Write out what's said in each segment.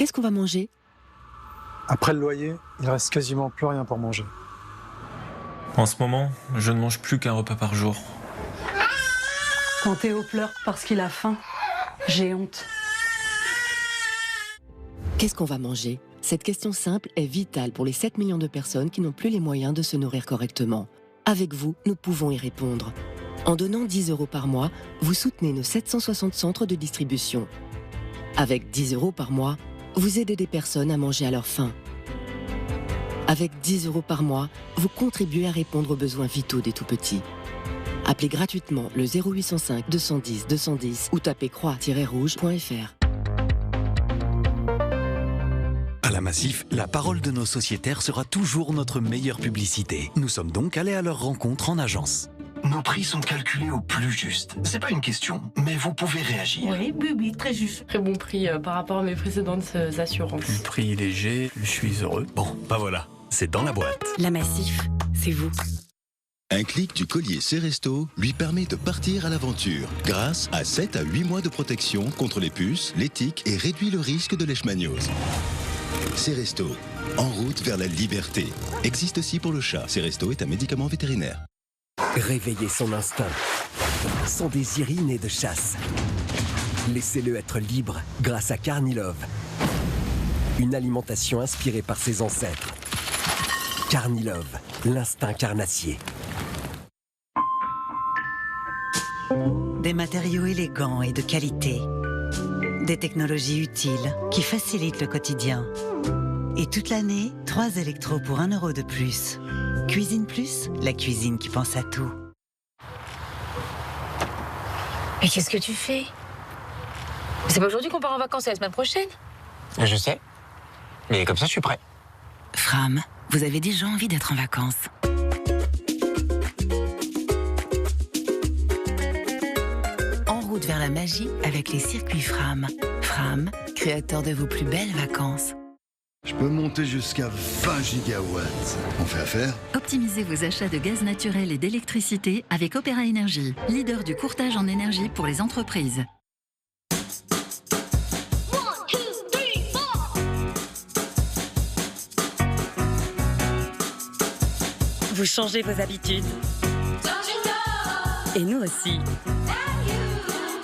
Qu'est-ce qu'on va manger? Après le loyer, il reste quasiment plus rien pour manger. En ce moment, je ne mange plus qu'un repas par jour. Quand Théo pleure parce qu'il a faim, j'ai honte. Qu'est-ce qu'on va manger? Cette question simple est vitale pour les 7 millions de personnes qui n'ont plus les moyens de se nourrir correctement. Avec vous, nous pouvons y répondre. En donnant 10 € par mois, vous soutenez nos 760 centres de distribution. Avec 10 € par mois, vous aidez des personnes à manger à leur faim. Avec 10 € par mois, vous contribuez à répondre aux besoins vitaux des tout-petits. Appelez gratuitement le 0805 210 210 ou tapez croix-rouge.fr. À la Massif, la parole de nos sociétaires sera toujours notre meilleure publicité. Nous sommes donc allés à leur rencontre en agence. Nos prix sont calculés au plus juste. C'est pas une question, mais vous pouvez réagir. Oui, très juste. Très bon prix par rapport à mes précédentes assurances. Le prix léger, je suis heureux. Bon, bah voilà, c'est dans la boîte. La Massif, c'est vous. Un clic du collier Ceresto lui permet de partir à l'aventure grâce à 7 à 8 mois de protection contre les puces, les tiques et réduit le risque de leishmaniose. Ceresto, en route vers la liberté. Existe aussi pour le chat. Ceresto est un médicament vétérinaire. Réveillez son instinct, son désir inné de chasse. Laissez-le être libre grâce à Carnilove. Une alimentation inspirée par ses ancêtres. Carnilove, l'instinct carnassier. Des matériaux élégants et de qualité. Des technologies utiles qui facilitent le quotidien. Et toute l'année, 3 électros pour 1 € de plus. Cuisine Plus, la cuisine qui pense à tout. Mais qu'est-ce que tu fais? C'est pas aujourd'hui qu'on part en vacances, c'est la semaine prochaine. Je sais. Mais comme ça, je suis prêt. Fram, vous avez déjà envie d'être en vacances. En route vers la magie avec les circuits Fram. Fram, créateur de vos plus belles vacances. Je peux monter jusqu'à 20 gigawatts. On fait affaire? Optimisez vos achats de gaz naturel et d'électricité avec Opéra Énergie, leader du courtage en énergie pour les entreprises. Vous changez vos habitudes. Et nous aussi.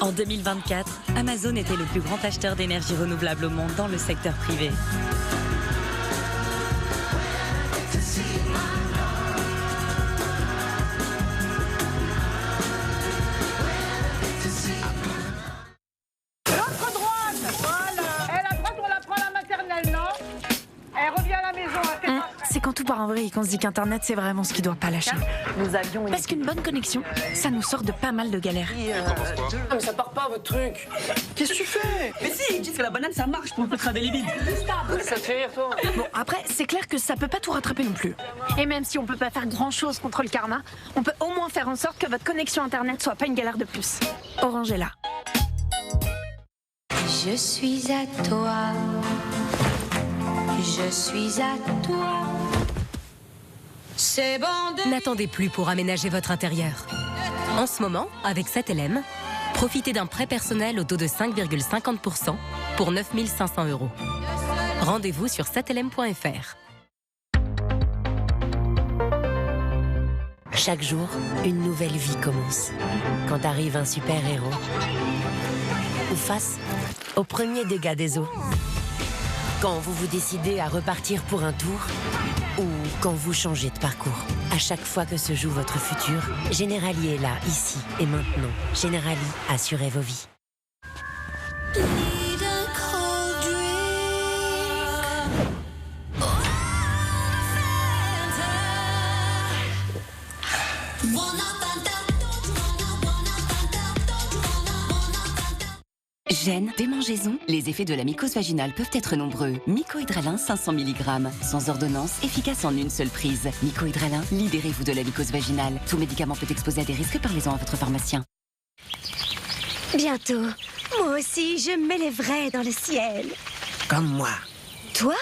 En 2024, Amazon était le plus grand acheteur d'énergie renouvelable au monde dans le secteur privé. L'autre droite, voilà. Et la droite, on la prend à la maternelle, non? Elle revient à la maison. C'est quand tout part en vrille qu'on se dit qu'Internet, c'est vraiment ce qui doit pas lâcher. Parce qu'une bonne connexion, ça nous sort de pas mal de galères. Mais ça part pas, votre truc. Qu'est-ce que tu fais? Mais si, ils disent que la banane ça marche pour le des libides. Ça te fait rire, toi? Bon, après, c'est clair que ça peut pas tout rattraper non plus. Et même si on peut pas faire grand-chose contre le karma, on peut au moins faire en sorte que votre connexion Internet soit pas une galère de plus. Orange est là. Je suis à toi. Je suis à toi. C'est bon. N'attendez plus pour aménager votre intérieur. En ce moment, avec 7LM, profitez d'un prêt personnel au taux de 5,50% pour 9 500 €. Rendez-vous sur 7lm.fr. Chaque jour, une nouvelle vie commence. Quand arrive un super-héros, ou face au premier dégât des eaux. Quand vous vous décidez à repartir pour un tour, ou quand vous changez de parcours. À chaque fois que se joue votre futur, Generali est là, ici et maintenant. Generali, assurez vos vies. Gêne, démangeaison, les effets de la mycose vaginale peuvent être nombreux. Mycohydralin 500 mg, sans ordonnance, efficace en une seule prise. Mycohydralin, libérez-vous de la mycose vaginale. Tout médicament peut exposer à des risques, parlez-en à votre pharmacien. Bientôt, moi aussi, je m'élèverai dans le ciel. Comme moi. Toi?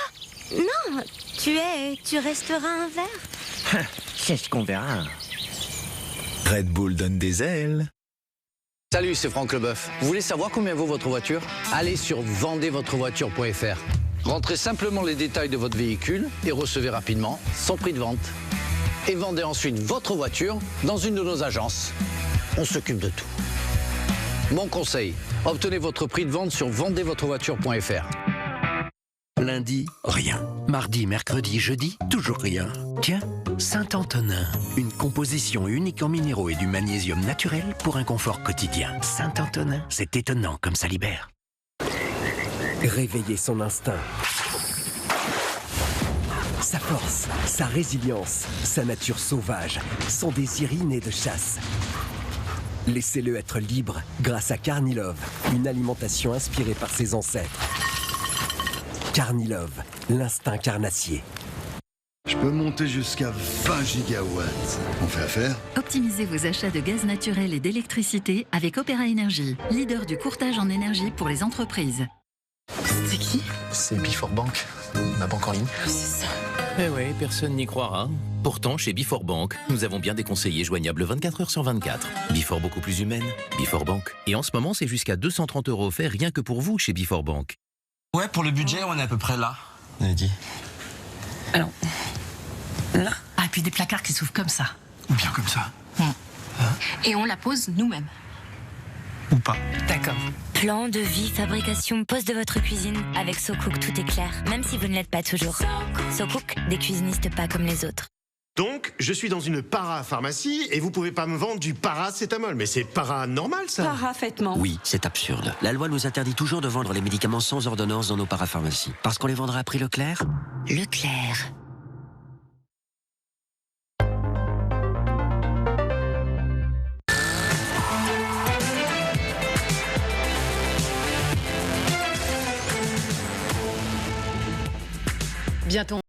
Non, tu resteras un verre. C'est ce qu'on verra. Red Bull donne des ailes. Salut, c'est Franck Leboeuf. Vous voulez savoir combien vaut votre voiture? Allez sur vendezvotrevoiture.fr. Rentrez simplement les détails de votre véhicule et recevez rapidement son prix de vente. Et vendez ensuite votre voiture dans une de nos agences. On s'occupe de tout. Mon conseil, obtenez votre prix de vente sur vendezvotrevoiture.fr. Lundi, rien. Mardi, mercredi, jeudi, toujours rien. Tiens, Saint-Antonin. Une composition unique en minéraux et du magnésium naturel pour un confort quotidien. Saint-Antonin, c'est étonnant comme ça libère. Réveiller son instinct. Sa force, sa résilience, sa nature sauvage, son désir inné de chasse. Laissez-le être libre grâce à Carnilove, une alimentation inspirée par ses ancêtres. Carnilove, l'instinct carnassier. Je peux monter jusqu'à 20 gigawatts. On fait affaire? Optimisez vos achats de gaz naturel et d'électricité avec Opéra Énergie, leader du courtage en énergie pour les entreprises. C'est qui? C'est Before Bank, ma banque en ligne. C'est ça. Eh ouais, personne n'y croira. Pourtant, chez Before Bank, nous avons bien des conseillers joignables 24 heures sur 24. Before beaucoup plus humaine, Before Bank. Et en ce moment, c'est jusqu'à 230 € offerts rien que pour vous chez Before Bank. Ouais, pour le budget, on est à peu près là, on a dit. Alors, là. Ah, et puis des placards qui s'ouvrent comme ça. Ou bien comme ça. Et on la pose nous-mêmes. Ou pas. D'accord. Plan, devis, fabrication, pose de votre cuisine. Avec SoCook, tout est clair, même si vous ne l'êtes pas toujours. SoCook, des cuisinistes pas comme les autres. Donc, je suis dans une parapharmacie et vous pouvez pas me vendre du paracétamol. Mais c'est paranormal, ça. Parafaitement. Oui, c'est absurde. La loi nous interdit toujours de vendre les médicaments sans ordonnance dans nos parapharmacies. Parce qu'on les vendra à prix Leclerc. Leclerc. Bientôt.